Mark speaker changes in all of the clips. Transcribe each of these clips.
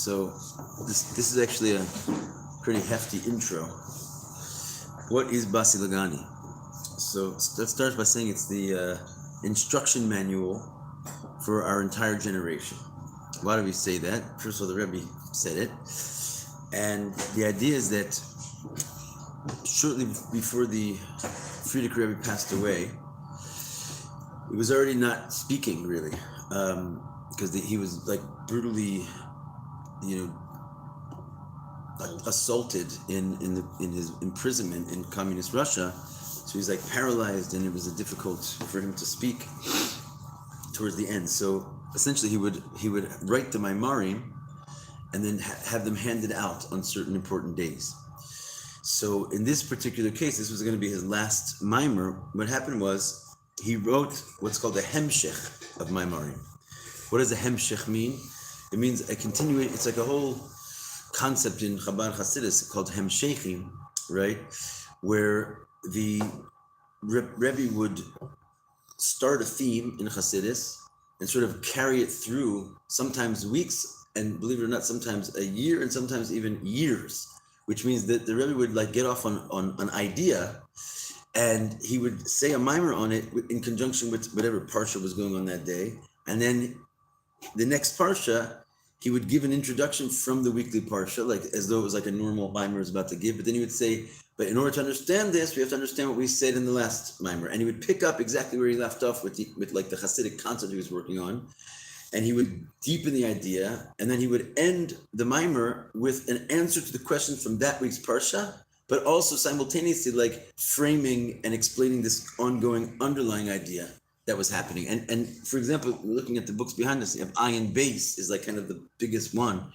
Speaker 1: So this is actually a pretty hefty intro. What is Basi L'gani? So let's start by saying it's the instruction manual for our entire generation. Why do we say that? First of all, the Rebbe said it. And the idea is that shortly before the Frierdiker Rebbe passed away, he was already not speaking really, because he was like brutally, assaulted in his imprisonment in communist Russia. So he was like paralyzed, and it was difficult for him to speak towards the end. So essentially, he would write the Maimarim, and then have them handed out on certain important days. So in this particular case, this was going to be his last Maimar. What happened was he wrote what's called a Hemshech of Maimarim. What does a Hemshech mean? It means a continuation. It's like a whole concept in Chabad Hasidus called Hemshechim, right? Where the Rebbe would start a theme in Hasidus and sort of carry it through sometimes weeks, and believe it or not, sometimes a year, and sometimes even years, which means that the Rebbe would like get off on an idea, and he would say a mimer on it in conjunction with whatever parsha was going on that day, and then the next parsha, he would give an introduction from the weekly parsha, like as though it was like a normal mimer was about to give, but then he would say, but in order to understand this, we have to understand what we said in the last mimer, and he would pick up exactly where he left off with like the Hasidic concept he was working on, and he would deepen the idea, and then he would end the mimer with an answer to the question from that week's parsha, but also simultaneously like framing and explaining this ongoing underlying idea that was happening. And for example, looking at the books behind us, you have Ayin Base is like kind of the biggest one.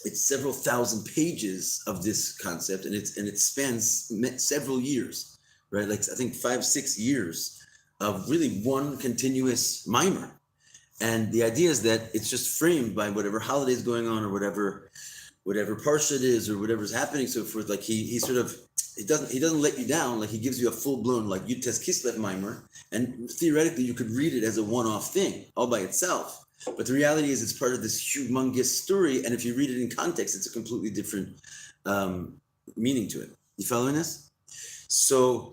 Speaker 1: It's several thousand pages of this concept, and it spans several years, right? Like I think 5-6 years of really one continuous mimer. And the idea is that it's just framed by whatever holiday is going on, or whatever parsha it is, or whatever's happening, so forth. Like he doesn't let you down. Like he gives you a full blown like Yutes Kislev mimer, and theoretically you could read it as a one-off thing all by itself. But the reality is it's part of this humongous story, and if you read it in context, it's a completely different meaning to it. You following this? So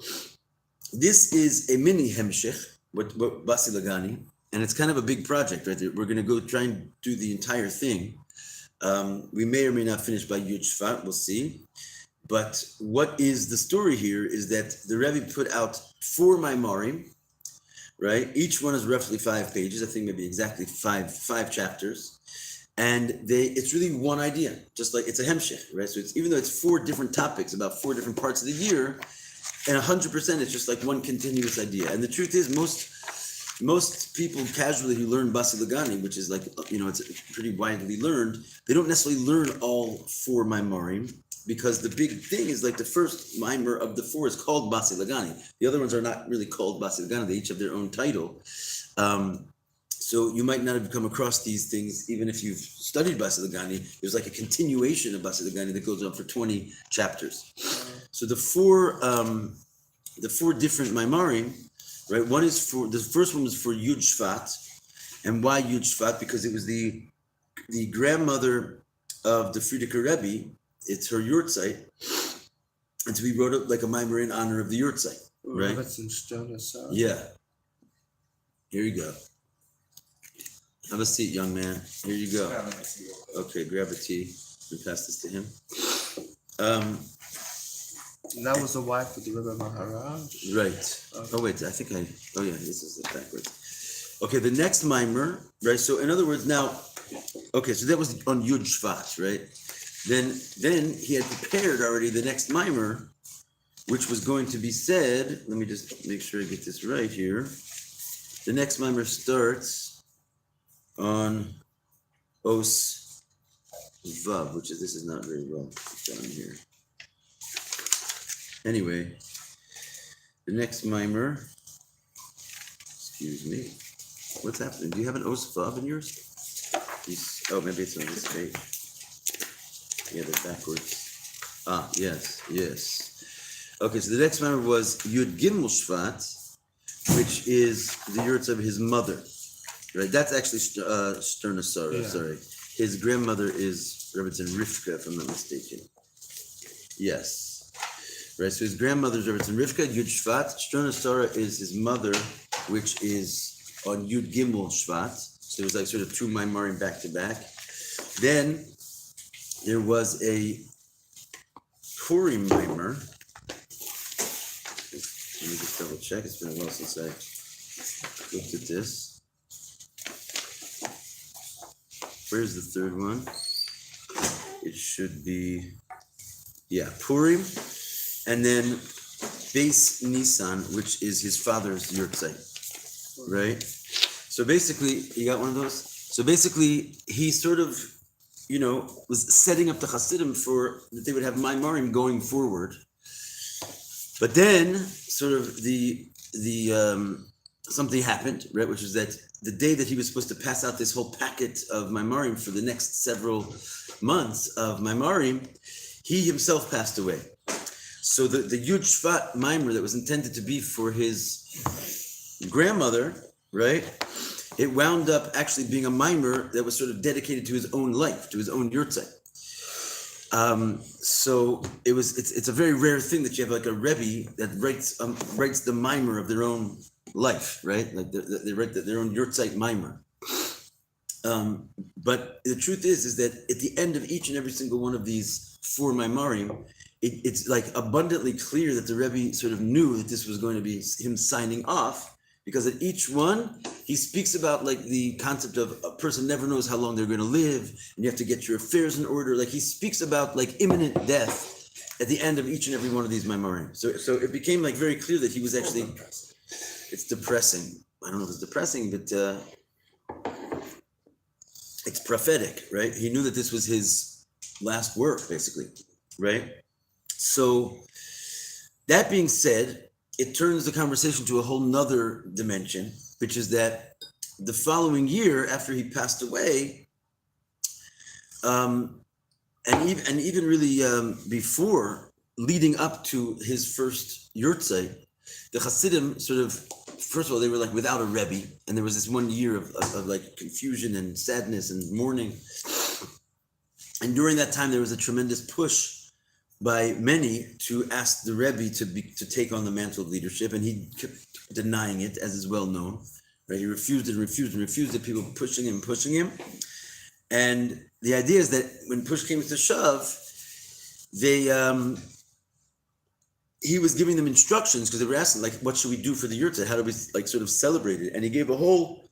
Speaker 1: this is a mini hemshech, what Basi L'gani. And it's kind of a big project, right? We're going to go try and do the entire thing. We may or may not finish by Yud Shvat, we'll see. But what is the story here is that the Rebbe put out 4 Maimarim, right? Each one is roughly 5 pages, I think maybe exactly five chapters. And it's really one idea, just like it's a hemshech, right? So even though it's 4 different topics about 4 different parts of the year, and 100% it's just like one continuous idea. And the truth is most people casually who learn Basi L'gani, which is like, it's pretty widely learned, they don't necessarily learn all 4 Maimarim, because the big thing is like the first mimer of the 4 is called Basi L'gani. The other ones are not really called Basi L'gani, they each have their own title. So you might not have come across these things even if you've studied Basi L'gani. There's like a continuation of Basi L'gani that goes on for 20 chapters. So the 4 different Maimarim, right? The first one was for Yud Shvat. And why Yud Shvat? Because it was the grandmother of the Frierdiker Rebbe. It's her Yurtzeit. And so we wrote it like a mimer in honor of the Yurtzeit, right? Yeah. Here you go. Have a seat, young man. Here you go. Okay, grab a tea and pass this to him.
Speaker 2: And that was the wife of the Rebbe Maharaj.
Speaker 1: Right. Okay. Oh wait, this is the backwards. Okay, the next mimer, right? So in other words, now, okay, so that was on Yud Shvat, right? Then he had prepared already the next mimer, which was going to be said. Let me just make sure I get this right here. The next mimer starts on Os Vav, this is not very well done here. Anyway, the next mimer, excuse me, what's happening? Do you have an Os Vav in yours? Maybe it's on this page. Yeah, they're backwards. Yes. Okay, so the next mimer was Yud Gimel Shvat, which is the yurts of his mother. Right, that's actually Sternasara, sorry. his grandmother is Rebbetzin Rivka, if I'm not mistaken. Yes. Right, so his grandmother is Rebbetzin Rivka, Yud Shvat. Shtrona Sarah is his mother, which is on Yud Gimel Shvat. So it was like sort of two Maimarim back to back. Then there was a Purim Maimar. Let me just double check. It's been a while since I looked at this. Where's the third one? It should be, Purim. And then Basi Nisan, which is his father's yurtzeit, right? So basically, you got one of those? So basically, he sort of, was setting up the Hasidim for that they would have Maimarim going forward. But then, sort of something happened, right? Which is that the day that he was supposed to pass out this whole packet of Maimarim for the next several months of Maimarim, he himself passed away. So the Yud Shvat Maimer that was intended to be for his grandmother, right? It wound up actually being a Maimer that was sort of dedicated to his own life, to his own yurtzeit. So it's a very rare thing that you have like a Rebbe that writes the Maimer of their own life, right? Like they write their own yurtzeit Maimer. But the truth is that at the end of each and every single one of these four Maimarim, it's like abundantly clear that the Rebbe sort of knew that this was going to be him signing off, because at each one, he speaks about like the concept of a person never knows how long they're going to live, and you have to get your affairs in order. Like he speaks about like imminent death at the end of each and every one of these Maimarim. So it became like very clear that he was actually, it's depressing. I don't know if it's depressing, but it's prophetic, right? He knew that this was his last work, basically, right? So that being said, it turns the conversation to a whole nother dimension, which is that the following year after he passed away, and even really before, leading up to his first yurtzeit, the Hasidim sort of, first of all, they were like without a Rebbe, and there was this 1 year of like confusion and sadness and mourning. And during that time, there was a tremendous push by many to ask the Rebbe to take on the mantle of leadership, and he kept denying it, as is well known. Right? He refused it. People pushing him, and the idea is that when push came to shove, he was giving them instructions because they were asking, like, what should we do for the yurtzeit? How do we like sort of celebrate it? And he gave a whole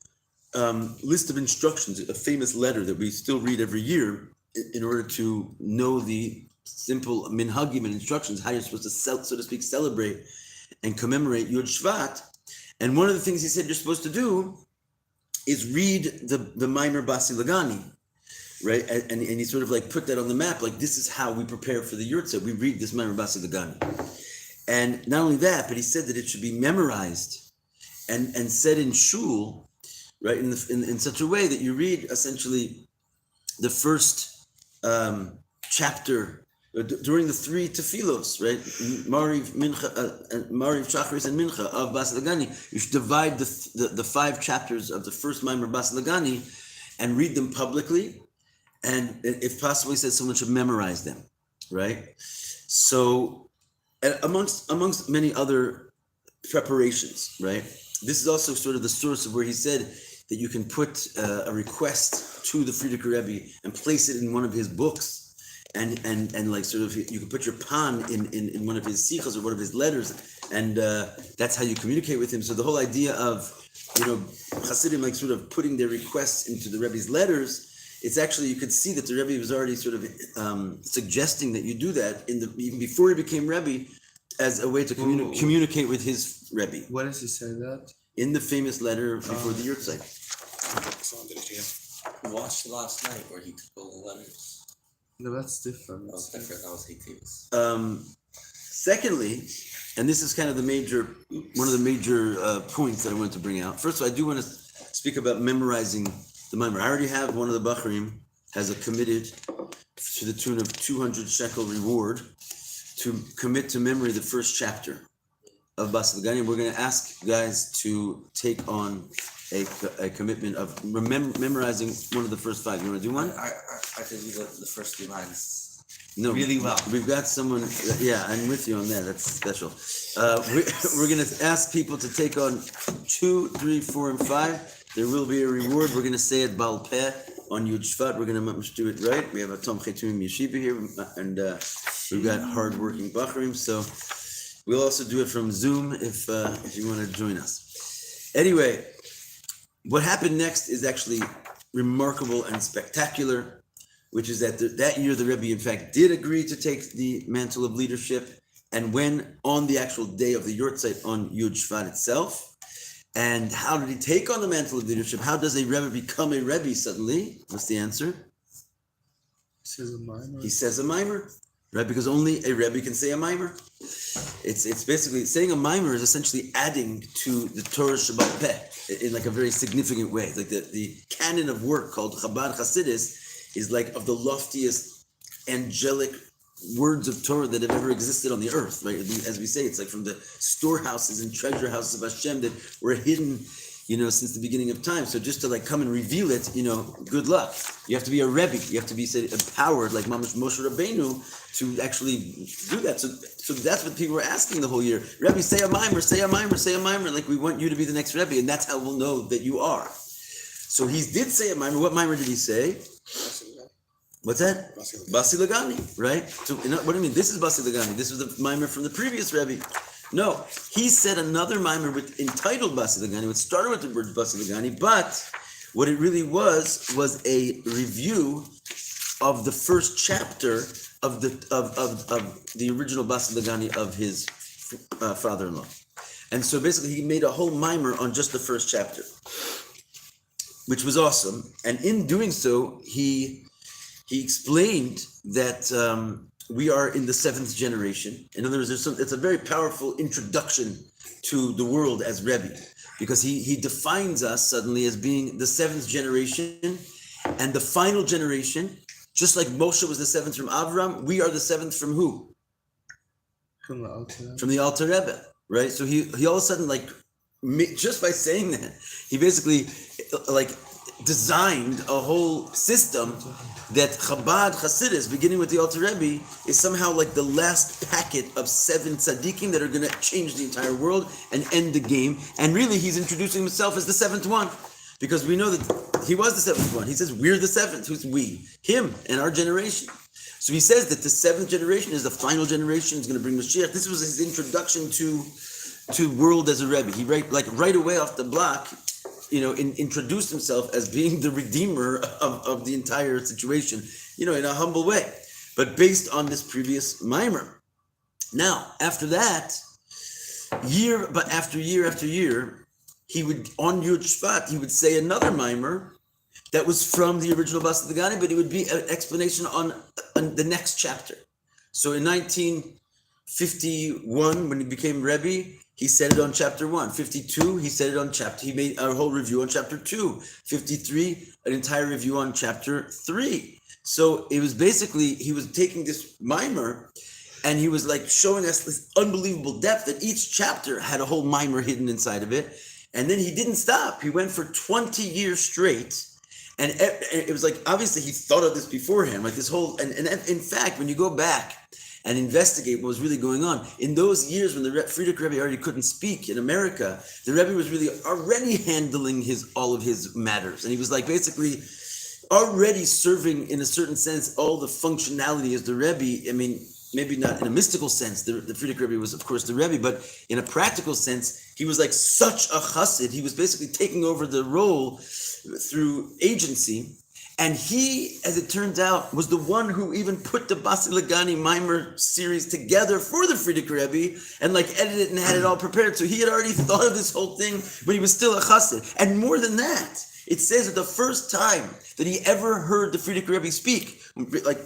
Speaker 1: list of instructions, a famous letter that we still read every year in order to know the simple minhagim and instructions, how you're supposed to, so to speak, celebrate and commemorate Yud Shvat. And one of the things he said you're supposed to do is read the Maimer Basi L'gani, right? And he sort of like put that on the map, like this is how we prepare for the yurtzeit. We read this Maimer Basi L'gani. And not only that, but he said that it should be memorized and said in shul, right? In such a way that you read essentially the first chapter during the three tefillos, right? Mariv, Mincha, Mariv, Shacharis, and Mincha of Basi L'gani. You should divide the 5 chapters of the first Maimer Basi L'gani and read them publicly, and if possible, he said someone should memorize them, right? So, amongst many other preparations, right? This is also sort of the source of where he said that you can put a request to the Frierdiker Rebbe and place it in one of his books. And like sort of you can put your pan in one of his sichos or one of his letters, and that's how you communicate with him. So the whole idea of Hasidim like sort of putting their requests into the Rebbe's letters, it's actually, you could see that the Rebbe was already sort of suggesting that you do that even before he became Rebbe, as a way to communicate with his Rebbe.
Speaker 2: Where does he say that?
Speaker 1: In the famous letter before the yurtzeit.
Speaker 3: We watched last night where he took all the letters.
Speaker 2: No, that's different.
Speaker 3: That was different. That was Hativ's.
Speaker 1: Secondly, and this is kind of one of the major points that I wanted to bring out. First of all, I do want to speak about memorizing the Maimer. I already have one of the Bachrim has committed to the tune of 200 shekel reward to commit to memory the first chapter of Basi L'gani. We're going to ask guys to take on a commitment of memorizing one of the first 5. You want to do one?
Speaker 3: I can do the first 2 lines.
Speaker 1: No,
Speaker 3: Really well.
Speaker 1: We've got someone. Yeah, I'm with you on that. That's special. We're going to ask people to take on 2, 3, 4, and 5. There will be a reward. We're going to say it Baal Peh on Yud Shvat. We're going to do it right. We have a Tom Chetumim Yeshiva here, and we've got hard-working Bachrim. So we'll also do it from Zoom if you want to join us. Anyway, what happened next is actually remarkable and spectacular, which is that that year the Rebbe, in fact, did agree to take the mantle of leadership. And when on the actual day of the Yortzeit on Yud Shvat itself, and how did he take on the mantle of leadership? How does a Rebbe become a Rebbe suddenly? What's the answer? He says a mimer, right? Because only a Rebbe can say a mimer. It's basically saying a mimer is essentially adding to the Torah Shabbat Peh in like a very significant way. Like the canon of work called Chabad Hasidus is like of the loftiest angelic words of Torah that have ever existed on the earth, right? As we say, it's like from the storehouses and treasure houses of Hashem that were hidden, since the beginning of time. So just to like come and reveal it, good luck. You have to be a Rebbe. You have to be empowered like Moshe Rabbeinu to actually do that. So that's what people were asking the whole year. Rebbe, say a mimer, say a mimer, say a mimer. Like we want you to be the next Rebbe, and that's how we'll know that you are. So he did say a mimer. What mimer did he say? What's that? Basi L'gani, right? So what do you mean? This is Basi L'gani. This was the mimer from the previous Rebbe. No, he said another mimer entitled Basi L'gani, which started with the word Basi L'gani, but what it really was a review of the first chapter of the original Basi L'gani of his father-in-law. And so basically he made a whole mimer on just the first chapter, which was awesome. And in doing so, he explained that we are in the 7th generation. In other words, it's a very powerful introduction to the world as Rebbe, because he defines us suddenly as being the 7th generation and the final generation. Just like Moshe was the 7th from Avram, we are the 7th from who? From the Alter Rebbe, right? So he all of a sudden, just by saying that, he basically designed a whole system that Chabad Hasidus, beginning with the Alter Rebbe, is somehow like the last packet of 7 tzaddikim that are going to change the entire world and end the game. And really, he's introducing himself as the 7th one, because we know that he was the 7th one. He says, we're the 7th. Who's we? Him and our generation. So he says that the 7th generation is the final generation. He's going to bring Mashiach. This was his introduction to world as a Rebbe. He right away off the block, introduced himself as being the redeemer of the entire situation, in a humble way, but based on this previous mimer. Now, after that, year after year, he would, on Yud Shvat, he would say another mimer that was from the original Basi L'gani, but it would be an explanation on the next chapter. So in 1951, when he became Rebbe, he said it on chapter 1. 52, he said it on he made a whole review on chapter 2. 53, an entire review on chapter 3. So it was basically, he was taking this mimer and he was showing us this unbelievable depth that each chapter had a whole mimer hidden inside of it. And then he didn't stop. He went for 20 years straight. And it was obviously he thought of this beforehand, this whole, and in fact, when you go back and investigate what was really going on. In those years when the Frierdiker Rebbe already couldn't speak in America, the Rebbe was really already handling all of his matters. And he was basically already serving, in a certain sense, all the functionality as the Rebbe. I mean, maybe not in a mystical sense, the Frierdiker Rebbe was, of course, the Rebbe, but in a practical sense, he was such a chassid. He was basically taking over the role through agency. And he, as it turns out, was the one who even put the Basi L'gani mimer series together for the Frierdiker Rebbe and edited it and had it all prepared. So he had already thought of this whole thing when he was still a chassid. And more than that, it says that the first time that he ever heard the Frierdiker Rebbe speak,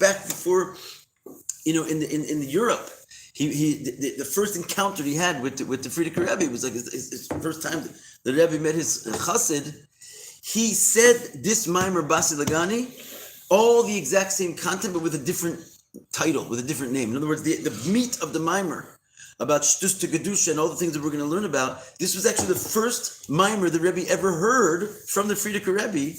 Speaker 1: back before, in Europe, the first encounter he had with the Frierdiker Rebbe was his first time the Rebbe met his chassid. He said this mimer Basi L'gani, all the exact same content, but with a different title, with a different name. In other words, the meat of the mimer about Shtus to Gedusha and all the things that we're going to learn about, this was actually the first mimer the Rebbe ever heard from the Frierdiker Rebbe.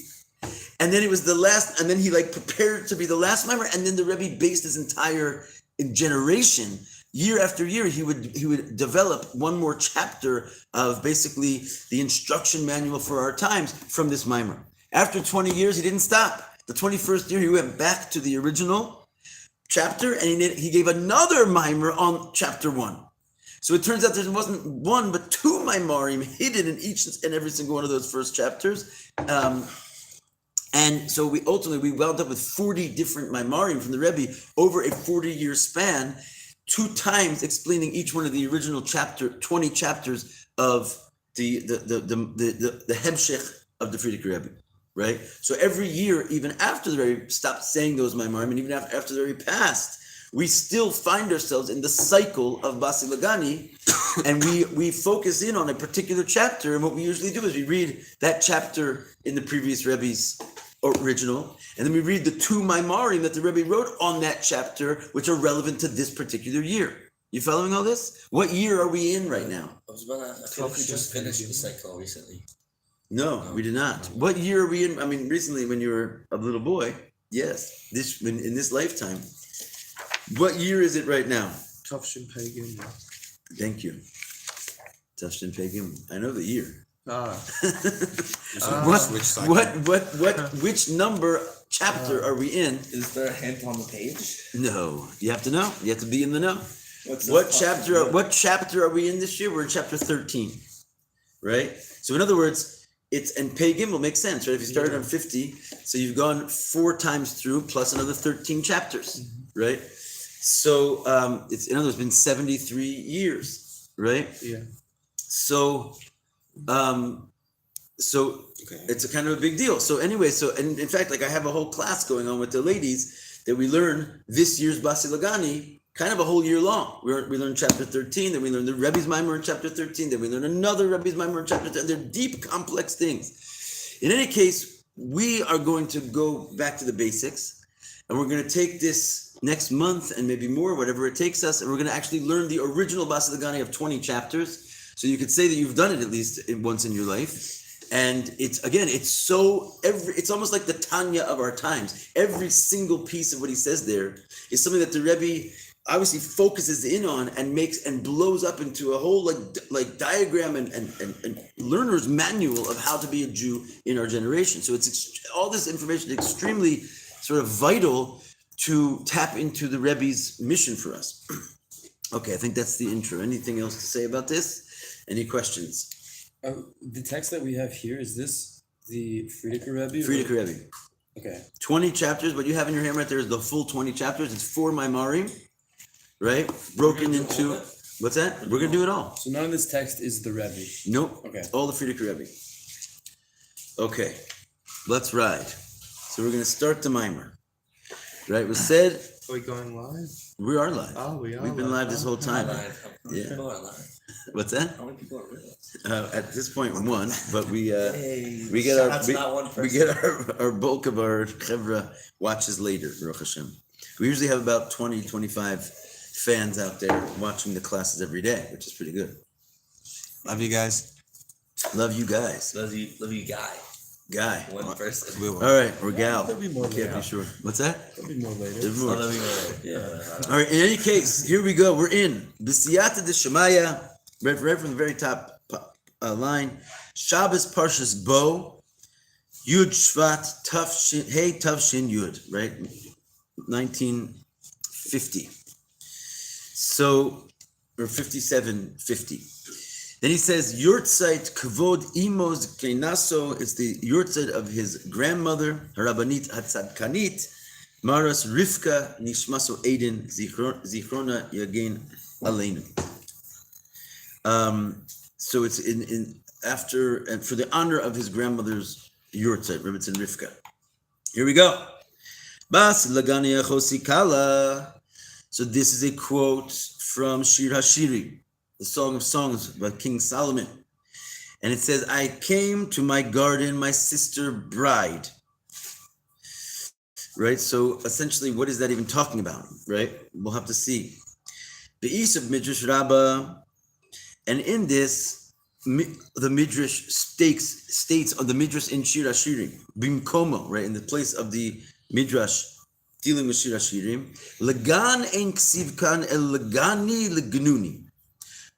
Speaker 1: And then it was the last, and then he like prepared to be the last mimer, and then the Rebbe based his entire generation, year after year, he would develop one more chapter of basically the instruction manual for our times from this mimer. After 20 years, he didn't stop. The 21st year, he went back to the original chapter, and he gave another mimer on chapter 1. So it turns out there wasn't one, but 2 mimarim hidden in each and every single one of those first chapters. And so we wound up with 40 different mimarim from the Rebbe over a 40-year span, 2 times explaining each one of the original 20 chapters of the Hemshech of the Frierdiker Rebbe, right? So every year, even after the Rebbe stopped saying those mimarim, and even after the Rebbe passed, we still find ourselves in the cycle of Basi L'gani, and we focus in on a particular chapter. And what we usually do is we read that chapter in the previous Rebbe's original, and then we read the 2 mimarim that the Rebbe wrote on that chapter, which are relevant to this particular year. You following all this? What year are we in right now?
Speaker 3: I feel like we just finished the cycle recently.
Speaker 1: No, we did not. What year are we in? I mean, recently when you were a little boy, yes, in this lifetime. What year is it right now?
Speaker 2: Tafshin Pagan.
Speaker 1: Thank you. Tafshin Pagan. I know the year. Which number chapter are we in?
Speaker 3: Is there a hint on the page?
Speaker 1: No, you have to know. You have to be in the know. What chapter are we in this year? We're in chapter 13, right? So in other words, and Pei Gimel makes sense, right? If you started on 50, so you've gone 4 times through plus another 13 chapters, right? So it's in other words been 73 years, right?
Speaker 2: Yeah.
Speaker 1: So it's a kind of a big deal. So anyway, and in fact, like I have a whole class going on with the ladies that we learn this year's Basi L'gani kind of a whole year long. We learn chapter 13, then we learn the Rebbe's Mimer in chapter 13, then we learn another Rebbe's Mimer in chapter 13. They're deep, complex things. In any case, we are going to go back to the basics, and we're going to take this next month and maybe more, whatever it takes us, and we're going to actually learn the original Basi L'gani of 20 chapters. So you could say that you've done it at least once in your life. And it's almost like the Tanya of our times. Every single piece of what he says there is something that the Rebbe obviously focuses in on and makes and blows up into a whole like diagram and learner's manual of how to be a Jew in our generation. So it's all this information is extremely sort of vital to tap into the Rebbe's mission for us. Okay, I think that's the intro. Anything else to say about this? Any questions?
Speaker 4: The text that we have here, is this the Frierdiker Rebbe?
Speaker 1: Frierdiker Rebbe.
Speaker 4: Okay.
Speaker 1: 20 chapters. What you have in your hand right there is the full 20 chapters. It's 4 mimarim, right? Broken into, what's that? We're going to do it all.
Speaker 4: So none of this text is the Rebbe?
Speaker 1: Nope.
Speaker 4: Okay.
Speaker 1: All the Frierdiker Rebbe. Okay, let's ride. So we're going to start the mimer. Right, it was said.
Speaker 2: Are we going live?
Speaker 1: We are live.
Speaker 2: Oh, we are.
Speaker 1: We've been live this whole time. Yeah.
Speaker 3: People are live.
Speaker 1: What's that?
Speaker 3: How many people are with us?
Speaker 1: At this point, 1, but we
Speaker 3: Hey,
Speaker 1: get
Speaker 3: our
Speaker 1: our bulk of our chevra watches later. Baruch Hashem. We usually have about 20, 25 fans out there watching the classes every day, which is pretty good.
Speaker 5: Love you guys.
Speaker 1: Love you guys.
Speaker 3: Love you,
Speaker 1: Guy.
Speaker 3: one person.
Speaker 1: All right, or gal.
Speaker 4: There'll be more
Speaker 1: Can't
Speaker 4: later.
Speaker 1: be sure. What's that?
Speaker 4: There'll be more later.
Speaker 1: There's more.
Speaker 3: Love you, yeah.
Speaker 1: All right. In any case, here we go. We're in B'siyata D'Shemaya, right from the very top line. Shabbos Parshas Bo, Yud Shvat Tav Shin Yud, right? 1950. So, or 5750. Then he says, Yurtzeit Kvod Imoz Kenaso. It's the Yurtzeit of his grandmother, Rabbanit Hatzadkanit, Maras Rivka Nishmaso Eidin Zichrona Yagain Aleinu. So it's in after and for the honor of his grandmother's Yurtzeit, Rebbetzin Rivka. Here we go. Basi L'gani Achosi Kala. So this is a quote from Shir Hashiri, the Song of Songs by King Solomon. And it says, I came to my garden, my sister bride. Right? So essentially, what is that even talking about? Right? We'll have to see. Be'is of Midrash Rabbah, and in this, the Midrash states on the Midrash in Shir Hashirim, Bimkomo, right, in the place of the Midrash dealing with Shir Hashirim, L'gan ein ksiv kan el l'gani l'gnuni,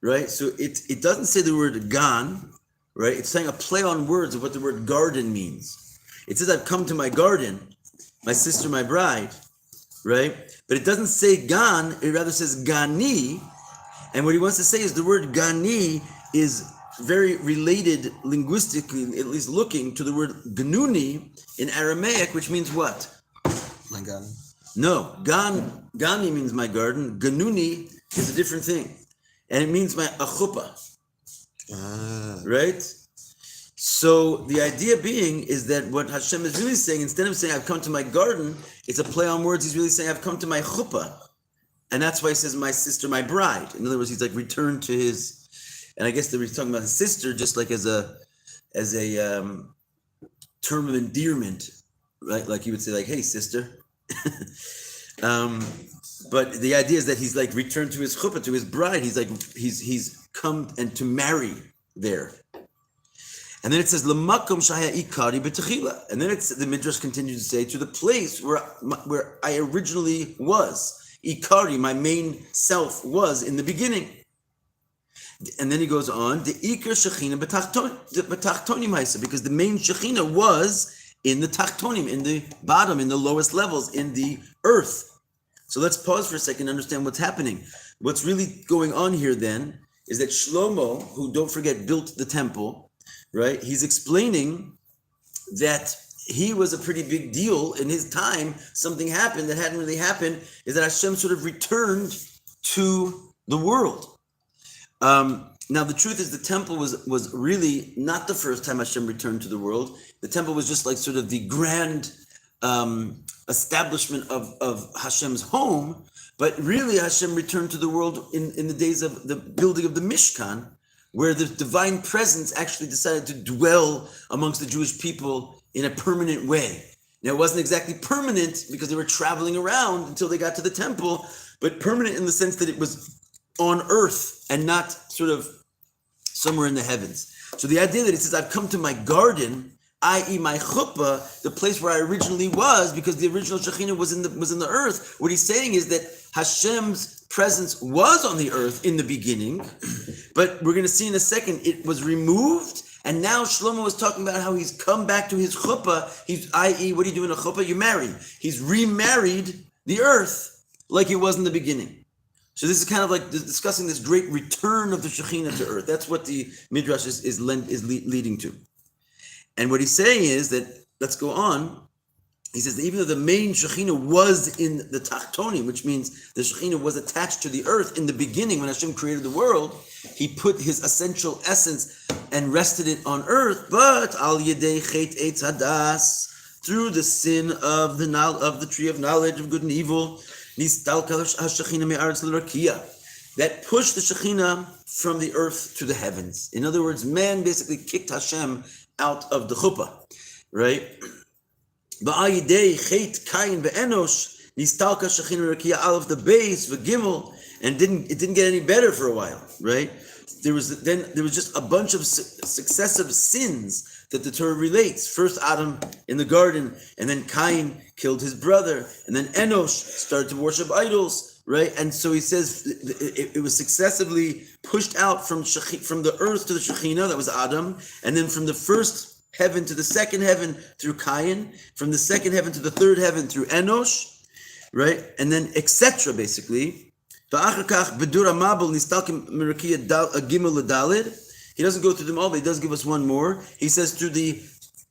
Speaker 1: right? So it doesn't say the word gan, right? It's saying a play on words of what the word garden means. It says, I've come to my garden, my sister, my bride, right? But it doesn't say gan, it rather says gani. And what he wants to say is the word gani is very related linguistically, at least looking, to the word gnuni in Aramaic, which means what?
Speaker 5: My God.
Speaker 1: No, gani means my garden. Gnuni is a different thing. And it means a chuppah, right? So the idea being is that what Hashem is really saying, instead of saying, I've come to my garden, it's a play on words. He's really saying, I've come to my chuppah. And that's why he says, my sister, my bride. In other words, he's like returned to his, and I guess they were talking about his sister just like as a term of endearment, right? Like he would say like, hey, sister. But the idea is that he's like returned to his chuppah, to his bride. He's like, he's come and to marry there. And then it says, L'makom shaya ikari b'techila. And then the Midrash continues to say, to the place where I originally was. Ikari, my main self, was in the beginning. And then he goes on, the ikar shechina b'tachtonim haisa, because the main shechina was in the tachtonim, in the bottom, in the lowest levels, in the earth. So let's pause for a second and understand what's happening. What's really going on here then is that Shlomo, who, don't forget, built the temple, right? He's explaining that he was a pretty big deal in his time. Something happened that hadn't really happened, is that Hashem sort of returned to the world. Now, the truth is the temple was really not the first time Hashem returned to the world. The temple was just like sort of the grand establishment of Hashem's home, but really Hashem returned to the world in the days of the building of the Mishkan, where the divine presence actually decided to dwell amongst the Jewish people in a permanent way. Now, it wasn't exactly permanent because they were traveling around until they got to the temple, but permanent in the sense that it was on earth and not sort of somewhere in the heavens. So the idea that it says, I've come to my garden, i.e. my chuppah, the place where I originally was, because the original Shekhinah was in the earth. What he's saying is that Hashem's presence was on the earth in the beginning, but we're going to see in a second, it was removed, and now Shlomo is talking about how he's come back to his chuppah. I.e., what do you do in a chuppah? You marry. He's remarried the earth like it was in the beginning. So this is kind of like discussing this great return of the Shekhinah to earth. That's what the Midrash is leading to. And what he's saying is that, let's go on, he says that even though the main Shekhinah was in the Tachtonim, which means the Shekhinah was attached to the earth in the beginning when Hashem created the world, he put his essential essence and rested it on earth, but al yedei chet eitz hadas, through the sin of the tree of knowledge of good and evil, that pushed the Shekhinah from the earth to the heavens. In other words, man basically kicked Hashem out of the chuppah, right? And the base, and it didn't get any better for a while, right? There was just a bunch of successive sins that the Torah relates. First Adam in the garden, and then Cain killed his brother, and then Enosh started to worship idols, right? And so he says it was successively pushed out from the earth to the Shekhinah, that was Adam, and then from the first heaven to the second heaven through Cain, from the second heaven to the third heaven through Enosh, right? And then etc. basically. He doesn't go through them all, but he does give us one more. He says through the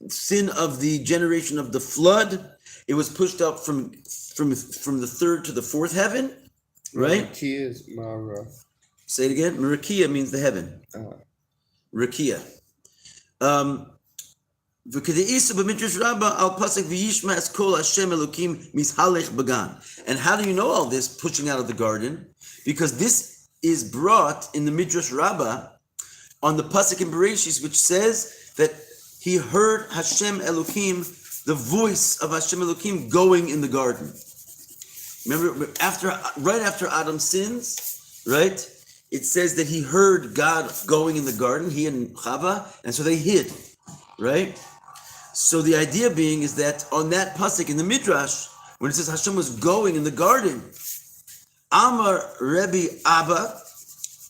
Speaker 1: sin of the generation of the flood, it was pushed up from the third to the fourth heaven, right?
Speaker 2: Marakia is Mara.
Speaker 1: Say it again. Marakia means the heaven. Rakia. And how do you know all this pushing out of the garden? Because this is brought in the Midrash Rabbah on the pasuk in Bereshis, which says that he heard Hashem Elokim, the voice of Hashem Elokim, going in the garden. Remember, right after Adam sins, right? It says that he heard God going in the garden, he and Chava, and so they hid, right? So the idea being is that on that pasuk in the Midrash, when it says Hashem was going in the garden, Amar Rebbe Abba,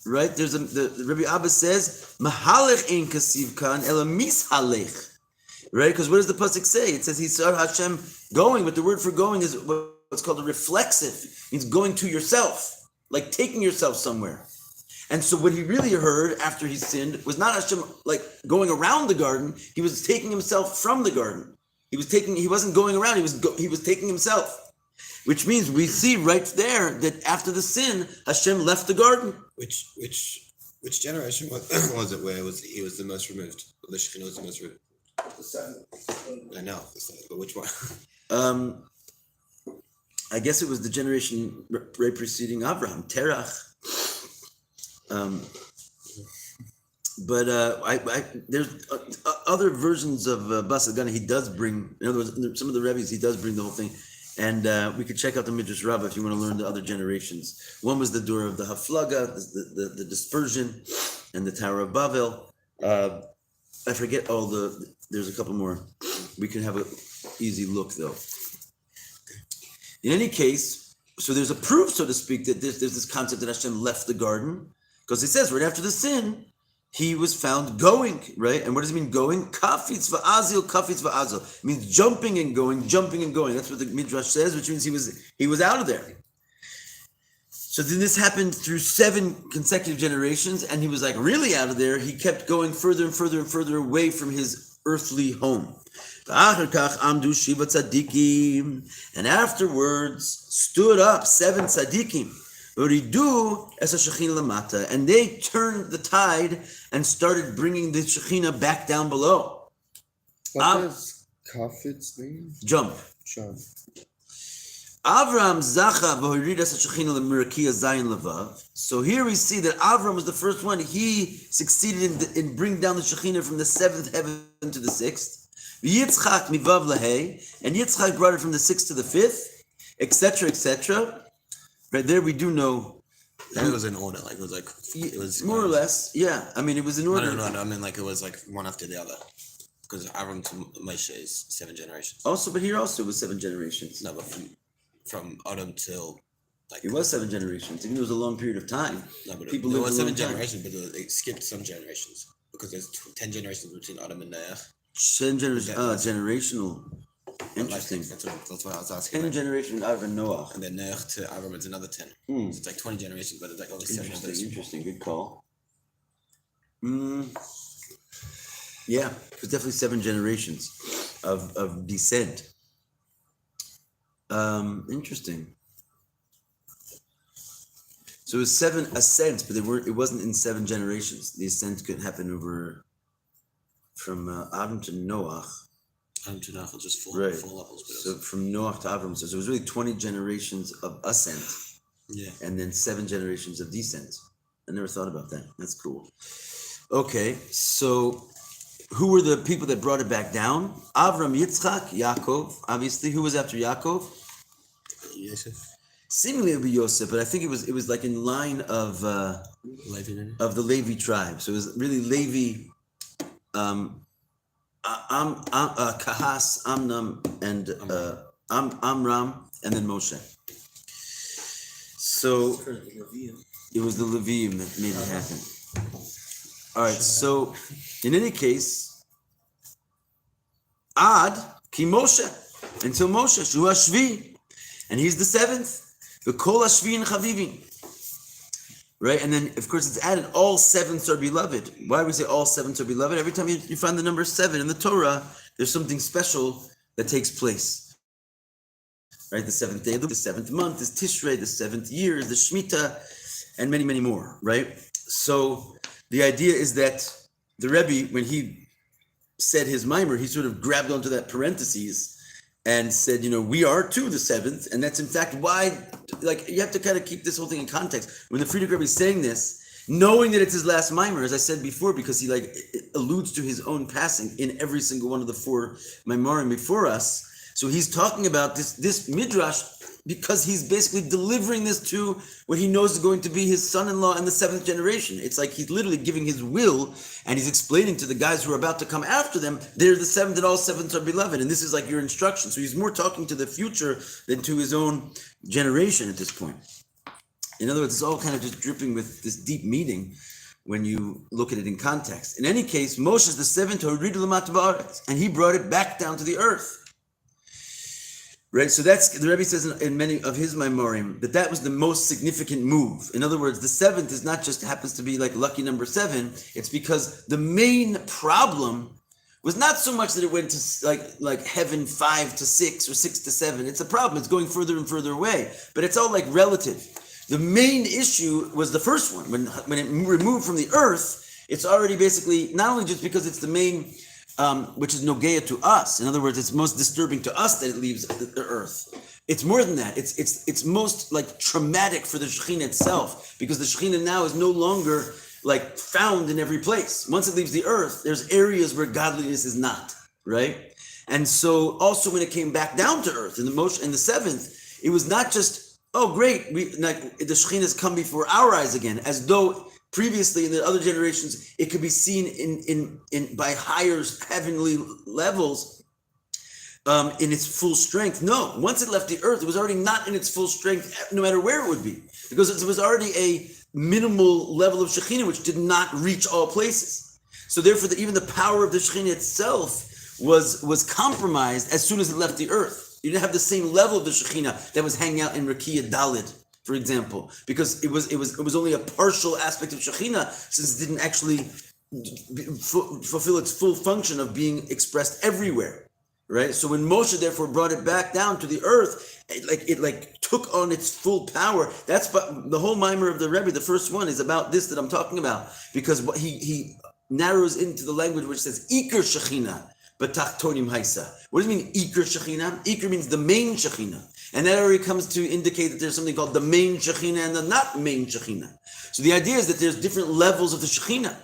Speaker 1: right? The Rebbe Abba says, Mahalech ein kasiv kan ela mishalech, right? Because what does the pasuk say? It says he saw Hashem going, but the word for going is what's called a reflexive. It means going to yourself, like taking yourself somewhere. And so what he really heard after he sinned was not Hashem like going around the garden. He was taking himself from the garden. He wasn't going around. He was taking himself, which means we see right there that after the sin, Hashem left the garden.
Speaker 5: Which generation was it where he was the most removed? The Shekhinah was the most removed.
Speaker 2: The seventh.
Speaker 5: I know, but which one?
Speaker 1: I guess it was the generation right preceding Abraham, Terach. But there's other versions of Basi L'gani. He does bring, in other words, some of the Rebbe's, he does bring the whole thing. And we could check out the Midrash Rabbah if you want to learn the other generations. One was the door of the Haflaga, the dispersion, and the Tower of Babel. I forget there's a couple more. We can have an easy look though. In any case, so there's a proof, so to speak, that there's this concept that Hashem left the garden. Because it says right after the sin, he was found going, right? And what does it mean going? Kafitz va'azil, kafitz va'azil. It means jumping and going, jumping and going. That's what the Midrash says, which means he was out of there. So then this happened through 7 consecutive generations, and he was like really out of there. He kept going further and further and further away from his earthly home. And afterwards stood up 7 tzaddikim. And they turned the tide and started bringing the Shekhinah back down below.
Speaker 2: What does Kafitz mean?
Speaker 1: Jump.
Speaker 2: Jump.
Speaker 1: Avram zacha v'horidas Shekhinah l'mirakia zayin levav. So here we see that Avram was the first one. He succeeded in bringing down the Shekhinah from the 7th heaven to the 6th. Yitzchak mivav lahei, and Yitzchak brought it from the 6th to the 5th, etc., etc. Right there, we do know.
Speaker 5: It was in order, it was
Speaker 1: more or less, yeah. I mean, it was in order.
Speaker 5: No. I mean, it was like one after the other, because Aaron to Moshe is 7 generations.
Speaker 1: Also, but here also was 7 generations.
Speaker 5: No, but from Adam till
Speaker 1: it was 7 generations. Even though it was a long period of time.
Speaker 5: No, but
Speaker 1: people
Speaker 5: there
Speaker 1: lived
Speaker 5: was
Speaker 1: a
Speaker 5: 7
Speaker 1: long time.
Speaker 5: generations, but they skipped some generations because there's 10 generations between Adam and Noah.
Speaker 1: 10 generations. Generational. Interesting.
Speaker 5: That's what I was asking.
Speaker 1: 10 generations out of Noah.
Speaker 5: And then Noah to Abraham is another 10. So it's like 20 generations, but it's like only 7 of those.
Speaker 1: Interesting. Good call. Yeah, it was definitely 7 generations of descent. Interesting. So it was 7 ascents, but it wasn't in 7 generations. The ascent could happen from Adam to Noah.
Speaker 5: Adam to Noah, just 4 levels.
Speaker 1: So from Noah to Avram, so it was really 20 generations of ascent.
Speaker 5: Yeah.
Speaker 1: And then 7 generations of descent. I never thought about that. That's cool. Okay, so who were the people that brought it back down? Avram, Yitzchak, Yaakov. Obviously, who was after Yaakov?
Speaker 5: Yosef.
Speaker 1: Seemingly it would be Yosef, but I think it was like in line of
Speaker 5: Levi.
Speaker 1: Of the Levi tribe. So it was really Levi, Kahas, Amram, and Amram, and then Moshe. So it was the Levium that made it happen. All right. So in any case, Ad ki Moshe, until Moshe Shu Hashvi, and he's the 7th. The Kol Hashvi and Chavivim. Right, and then of course it's added. All 7s are beloved. Why do we say all 7s are beloved? Every time you find the number 7 in the Torah, there's something special that takes place. Right, the 7th day, the 7th month is Tishrei, the 7th year is the Shemitah, and many, many more. Right. So the idea is that the Rebbe, when he said his mimer, he sort of grabbed onto that parentheses and said, we are too the 7th, and that's in fact why. Like, you have to kind of keep this whole thing in context. When the Frierdiker Rebbe is saying this, knowing that it's his last mimer, as I said before, because he alludes to his own passing in every single one of the 4 mimarim before us. So he's talking about this midrash because he's basically delivering this to what he knows is going to be his son-in-law in the 7th generation. It's like he's literally giving his will, and he's explaining to the guys who are about to come after them, they're the 7th and all 7ths are beloved, and this is like your instruction. So he's more talking to the future than to his own generation at this point. In other words, it's all kind of just dripping with this deep meaning when you look at it in context. In any case, Moshe is the 7th and he brought it back down to the earth. Right, so that's the Rebbe says in many of his memorim that was the most significant move. In other words, the 7th is not just happens to be like lucky number 7. It's because the main problem was not so much that it went to like heaven 5 to 6 or 6 to 7. It's a problem. It's going further and further away. But it's all like relative. The main issue was the first one when it removed from the earth. It's already basically not only just because it's the main. Which is nogea to us. In other words, it's most disturbing to us that it leaves the earth. It's more than that. It's most like traumatic for the Shekhinah itself, because the Shekhinah now is no longer like found in every place. Once it leaves the earth, there's areas where godliness is not, right? And so also when it came back down to earth in the 7th, it was not just, oh great, the Shekhinah has come before our eyes again, as though previously, in the other generations, it could be seen in by higher heavenly levels in its full strength. No, once it left the earth, it was already not in its full strength, no matter where it would be, because it was already a minimal level of Shekhinah, which did not reach all places. So therefore, even the power of the Shekhinah itself was compromised as soon as it left the earth. You didn't have the same level of the Shekhinah that was hanging out in Rakiya Dalid, for example, because it was only a partial aspect of Shekhinah, since it didn't actually fulfill its full function of being expressed everywhere, right? So when Moshe therefore brought it back down to the earth, it took on its full power. That's the whole mimer of the Rebbe. The first one is about this that I'm talking about, because what he narrows into the language which says Iker Shekhinah. But Tachtonim Haisa. What does it mean, Iker Shekhinah? Iker means the main Shekhinah. And that already comes to indicate that there's something called the main Shekhinah and the not main Shekhinah. So the idea is that there's different levels of the Shekhinah.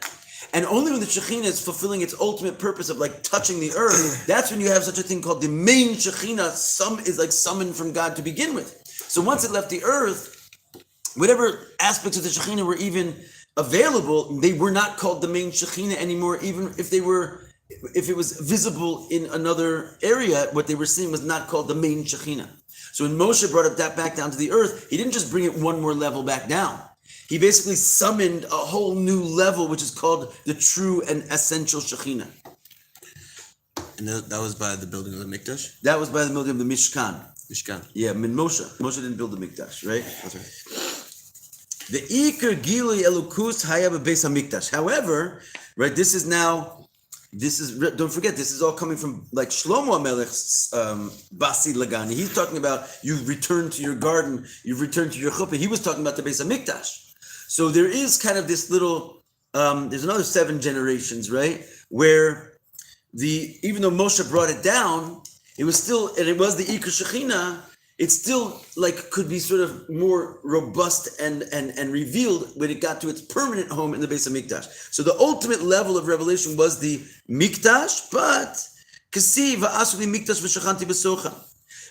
Speaker 1: And only when the Shekhinah is fulfilling its ultimate purpose of like touching the earth, that's when you have such a thing called the main Shekhinah, is like summoned from God to begin with. So once it left the earth, whatever aspects of the Shekhinah were even available, they were not called the main Shekhinah anymore, even if it was visible in another area, what they were seeing was not called the main Shekhinah. So when Moshe brought it back down to the earth, he didn't just bring it one more level back down. He basically summoned a whole new level, which is called the true and essential Shekhinah.
Speaker 5: And that was by the building of the Mikdash?
Speaker 1: That was by the building of the Mishkan.
Speaker 5: Mishkan.
Speaker 1: Yeah, Moshe. Moshe didn't build the Mikdash, right?
Speaker 5: That's right.
Speaker 1: The Iker Gilui Elukus Haya Bebeis HaMikdash. However, right, don't forget, this is all coming from like Shlomo HaMelech's Basi L'gani. He's talking about you've returned to your garden, you've returned to your chuppah. He was talking about the Beis HaMikdash. So there is kind of this little, there's another 7 generations, right? Where even though Moshe brought it down, it was still, and it was the Iker Shekhinah, it still like could be sort of more robust and revealed when it got to its permanent home in the Beis HaMikdash. So the ultimate level of revelation was the Mikdash, but Kasiv Asuli Mikdash v'Shachanti b'Socha.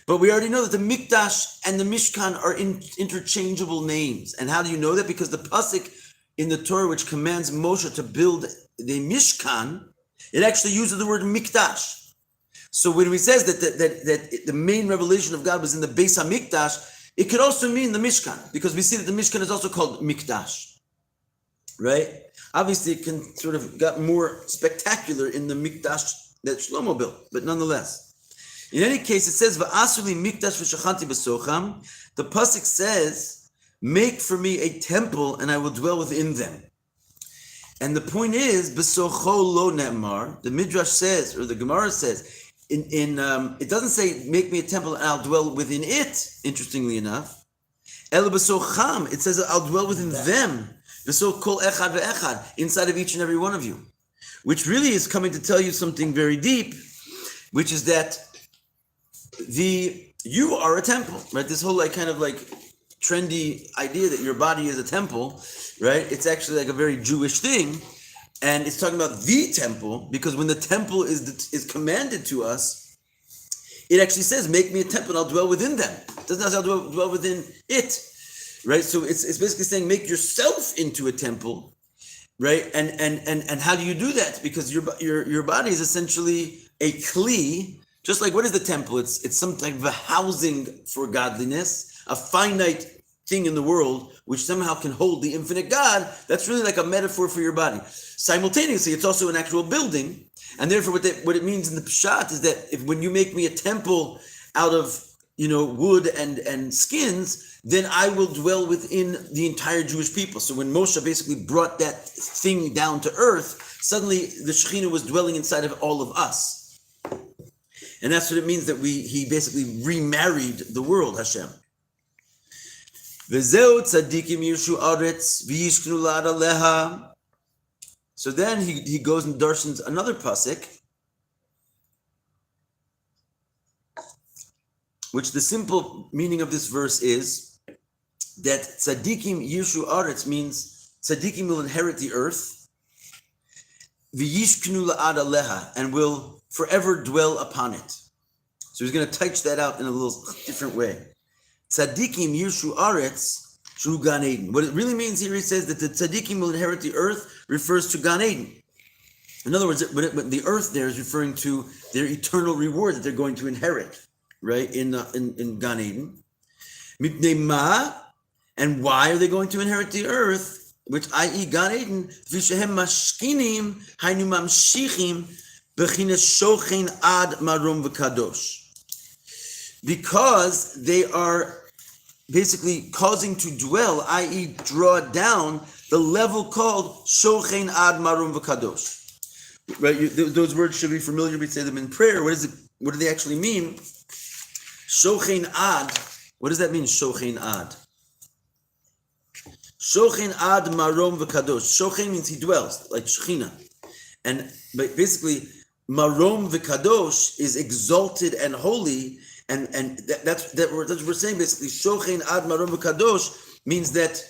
Speaker 1: But we already know that the Mikdash and the Mishkan are interchangeable names. And how do you know that? Because the pasuk in the Torah which commands Moshe to build the Mishkan, it actually uses the word Mikdash. So when he says that the main revelation of God was in the Beis HaMikdash, it could also mean the Mishkan, because we see that the Mishkan is also called Mikdash, right? Obviously, it can sort of got more spectacular in the Mikdash that Shlomo built, but nonetheless. In any case, it says, "Va'asuli Mikdash v'shachanti b'socham." The pasuk says, "Make for me a temple, and I will dwell within them." And the point is, b'socho lo ne'mar. The Midrash says, or the Gemara says, it doesn't say, make me a temple and I'll dwell within it, interestingly enough. El b'socham, it says, I'll dwell within them. B'so kol echad ve'echad, inside of each and every one of you. Which really is coming to tell you something very deep, which is that you are a temple, right? This whole kind of trendy idea that your body is a temple, right? It's actually like a very Jewish thing. And it's talking about the temple, because when the temple is commanded to us, it actually says, make me a temple and I'll dwell within them. It doesn't have to dwell within it, right? So it's basically saying, make yourself into a temple, right? And how do you do that? Because your body is essentially a kli. Just like, what is the temple? It's some type of a housing for godliness, a finite thing in the world which somehow can hold the infinite God. That's really like a metaphor for your body. Simultaneously, it's also an actual building, and therefore what it means in the Pshat is that when you make me a temple out of wood and skins, then I will dwell within the entire Jewish people. So when Moshe basically brought that thing down to earth, suddenly the Shekhinah was dwelling inside of all of us. And that's what it means that he basically remarried the world, Hashem. So then he goes and darshans another pasuk, which the simple meaning of this verse is that tzaddikim yishu aretz means tzaddikim will inherit the earth, v'yishknu la'ad aleha, and will forever dwell upon it. So he's going to touch that out in a little different way. Tzaddikim yishu aretz shu Gan Eden. What it really means here, he says that the tzaddikim will inherit the earth, refers to Gan Eden. In other words, but the earth there is referring to their eternal reward that they're going to inherit, right, in Gan Eden. Mipnei ma, and why are they going to inherit the earth, which i.e. Gan Eden, v'shehem mashkinim hainu mamshichim b'chines shochen ad marom v'kadosh. Because they are basically causing to dwell, i.e. draw down, the level called shochen ad marom v'kadosh. Right, those words should be familiar. We say them in prayer. What do they actually mean? Shochen ad. What does that mean? Shochen ad. Shochen ad marom v'kadosh. Shochen means he dwells, like Shechina, but basically marom v'kadosh is exalted and holy, and that's what we're saying. Basically, shochen ad marom v'kadosh means that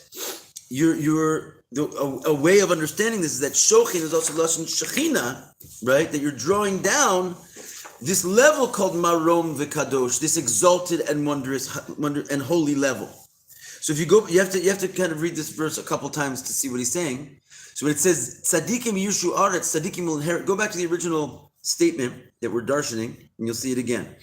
Speaker 1: a way of understanding this is that shochen is also lashon Shechina, right? That you're drawing down this level called marom v'kadosh, this exalted and wondrous and holy level. So if you go, you have to kind of read this verse a couple times to see what he's saying. So when it says tzaddikim yishu aretz, tzaddikim will inherit. Go back to the original statement that we're darshaning, and you'll see it again.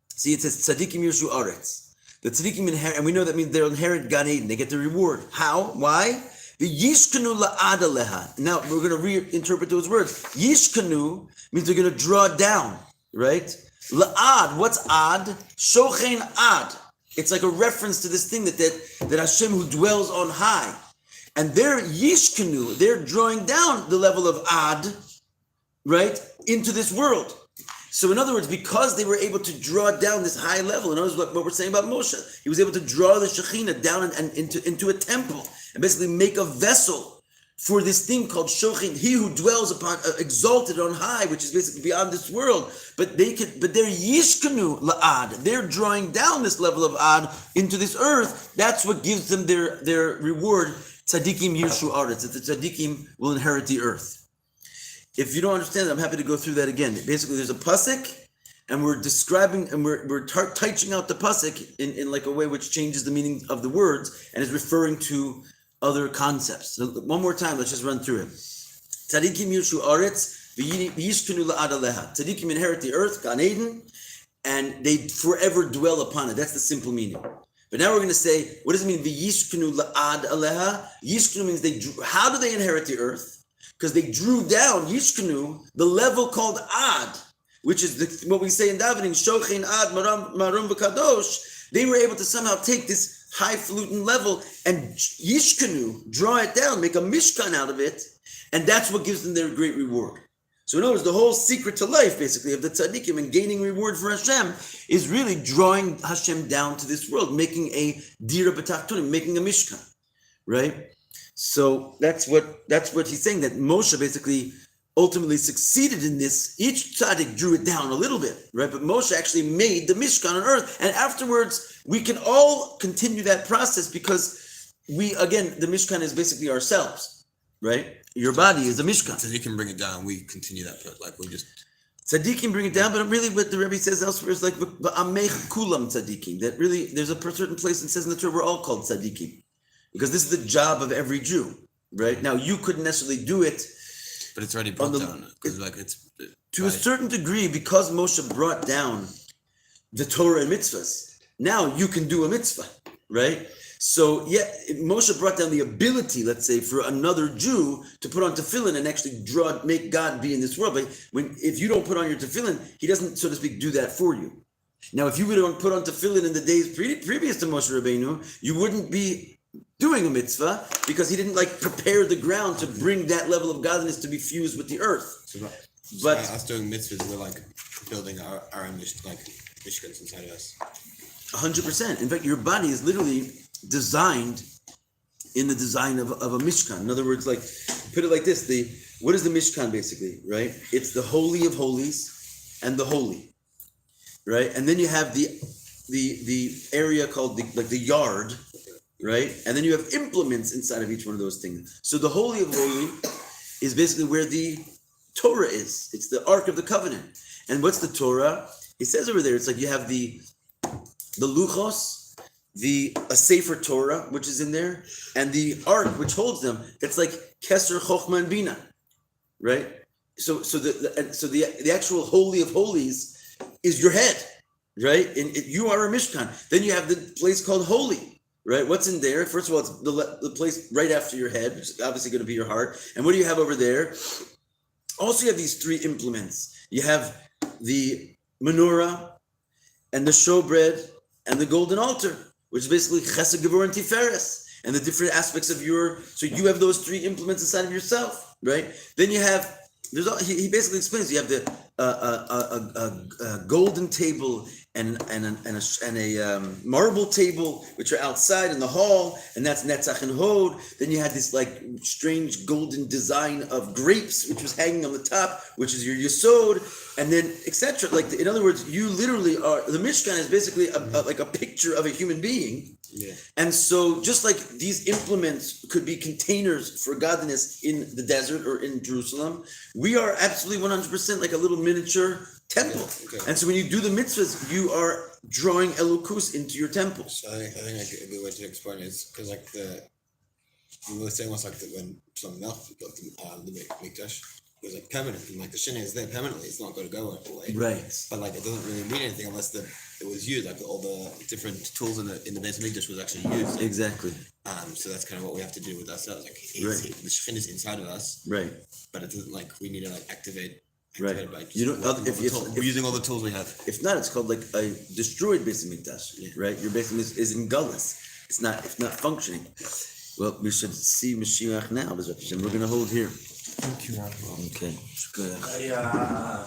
Speaker 1: See, it says tzaddikim yishu aretz. The tzaddikim inherit, and we know that means they'll inherit Gan Eden. They get the reward. How? Why? The yishkanu la'ad aleha. Now we're going to reinterpret those words. Yishkanu means they're going to draw down, right? La'ad. What's ad? Shochen ad. It's like a reference to this thing that Hashem who dwells on high, and they're yishkanu. They're drawing down the level of ad, right, into this world. So in other words, because they were able to draw down this high level, in other words, what we're saying about Moshe, he was able to draw the Shekhinah down and into a temple and basically make a vessel for this thing called Shochin, he who dwells upon, exalted on high, which is basically beyond this world. But they're yishkanu la'ad. They're drawing down this level of ad into this earth. That's what gives them their reward. Tzaddikim yirshu aretz. That the tzaddikim will inherit the earth. If you don't understand that, I'm happy to go through that again. Basically, there's a pasuk, and we're describing, and we're touching out the pasuk in like a way which changes the meaning of the words, and is referring to other concepts. So one more time, let's just run through it. Tzadikim yishu aretz v'yishkenu la'ad aleha. Tzadikim inherit the earth, Gan Eden, and they forever dwell upon it. That's the simple meaning. But now we're going to say, what does it mean? V'yishkenu la'ad aleha. Yishkenu means how do they inherit the earth? Because they drew down Yishkenu, the level called ad, which is what we say in davening, Shochen ad marom v'kadosh. They were able to somehow take this highfalutin level and Yishkenu, draw it down, make a mishkan out of it, and that's what gives them their great reward. So in other words, the whole secret to life, basically, of the tzaddikim and gaining reward for Hashem is really drawing Hashem down to this world, making a dira b'tachtonim, making a mishkan, right? So that's what he's saying, that Moshe basically ultimately succeeded in this. Each tzaddik drew it down a little bit, right? But Moshe actually made the Mishkan on earth. And afterwards, we can all continue that process because the Mishkan is basically ourselves, right? Your body is the Mishkan.
Speaker 5: So you can bring it down. We continue that, like we just...
Speaker 1: Tzaddikim bring it down, but really what the Rebbe says elsewhere is like "V'amech kulam tzaddikim." That really there's a certain place that says in the Torah we're all called tzaddikim, because this is the job of every Jew, right? Now you couldn't necessarily do it,
Speaker 5: But it's already brought down because like it's
Speaker 1: to a certain degree, because Moshe brought down the Torah and mitzvahs. Now you can do a mitzvah, right? So yeah, Moshe brought down the ability, let's say, for another Jew to put on tefillin and actually make God be in this world. But if you don't put on your tefillin, He doesn't, so to speak, do that for you. Now, if you would have put on tefillin in the days previous to Moshe Rabbeinu, you wouldn't be doing a mitzvah because he didn't like prepare the ground to bring that level of godliness to be fused with the earth.
Speaker 5: But us doing mitzvahs, we're like building our own mishkans inside of us.
Speaker 1: 100%. In fact, your body is literally designed in the design of a mishkan. In other words, like put it like this: what is the mishkan basically, right? It's the holy of holies and the holy, right? And then you have the area called the yard, right? And then you have implements inside of each one of those things. So the holy of holy is basically where the Torah is. It's the Ark of the Covenant. And what's the Torah? He says over there, it's like you have the luchos, a Sefer Torah, which is in there, and the Ark, which holds them. It's like Keser, Chochmah, and Bina, right? So the actual Holy of Holies is your head, right? And you are a Mishkan. Then you have the place called Holy, right? What's in there? First of all, it's the place right after your head, which is obviously going to be your heart. And what do you have over there? Also, you have these three implements. You have the menorah and the showbread and the golden altar, which is basically chesed, gevurah, and tiferes, and the different aspects of so you have those three implements inside of yourself, right? Then you have, he basically explains, you have a golden table and a marble table, which are outside in the hall, and that's Netzach and Hod. Then you had this like strange golden design of grapes, which was hanging on the top, which is your Yesod, and then etc. Like in other words, you literally are, the Mishkan is basically like a picture of a human being. Yeah. And so just like these implements could be containers for godliness in the desert or in Jerusalem, we are absolutely 100% like a little miniature temple. Okay. And so when you do the mitzvahs, you are drawing Elokus into your temple.
Speaker 5: So I think a good way to explain it is because like we were saying was like that when some milk got the mikdash, it was like permanent, and like the shina is there permanently. It's not going to go away.
Speaker 1: Right.
Speaker 5: But like it doesn't really mean anything unless it was used. Like all the different tools in the Beis Mikdash was actually used.
Speaker 1: Exactly.
Speaker 5: So that's kind of what we have to do with ourselves. Like the shina is inside of us.
Speaker 1: Right.
Speaker 5: But it doesn't like we need to like activate.
Speaker 1: Right.
Speaker 5: You know, if using all the tools we have.
Speaker 1: If not, it's called like a destroyed Beis Mikdash, right? Your Beis Mikdash is in gullus. It's not functioning. Well, we should see Mashiach now. We're going to hold here.
Speaker 4: Thank you, Rabbi.
Speaker 1: Okay. Good.
Speaker 3: Yeah.